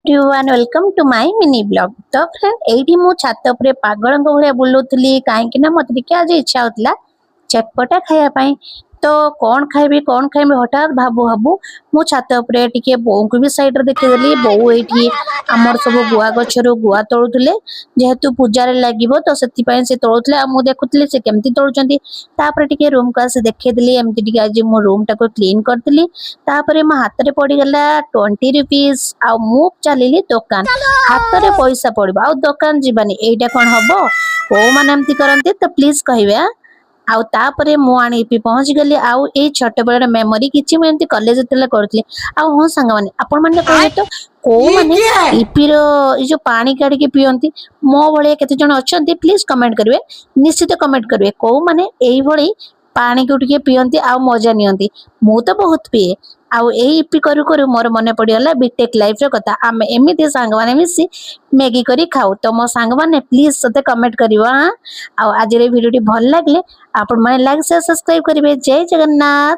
Everyone welcome to my mini blog. तो friend एठी मु छात उपरे पागल भलिया बुलुतली काहेकि ना मते टिके आज इच्छा होतला चटपटा खाया पाई। तो कौन खाइबे हठात भाबू भाबू मु छात उपरे टिके बोऊ को भी साइड रे देखिदेली। बोऊ एठी हमर सब गुआ गछरो गुआ तोड़ुतले जेहेतु पूजा रे लागिबो तो सेति पय से तोड़ुतले आ मु देखुतली से केमती तोड़ुचंती। तापर टिके रूम को आसे देखिदेली एमती टिके आज मु रूम टाको क्लीन करतली। तापर मो हाथ रे पड़ी गला 20 रुपीस आ मु चलिली दुकान हाथ रे पैसा पड़िबो आ दुकान जीवानी एटा कोन हबो को माने एमती करंती तो प्लीज कहिबे। आउ तापरे मु आनी इपी पहुंच गली आउ ए छोटे बेलर मेमोरी किछि मैं एमती कॉलेज तेला करथली। आउ हो संग माने आपण माने कहबे तो को माने इपी रो ई जो पानी काडी के पियंती मो भले केते जण अछंती प्लीज कमेंट करिवे। निश्चित कमेंट करिवे को माने एई भली पानी को टिके पियंती आ मजा नियंती। मु तो बहुत पिए आउ ए इपी करू करू मोर मने पड़िगला बीटेक लाइफ रे कथा। आमे एमिति सांग माने मिसी मैगी करी खाऊ। तो मो सांग माने प्लीज सते कमेंट करिवा। आउ आज रे वीडियो टी भल लागले आपण माने लाइक शेयर सब्सक्राइब करिवे। जय जगन्नाथ।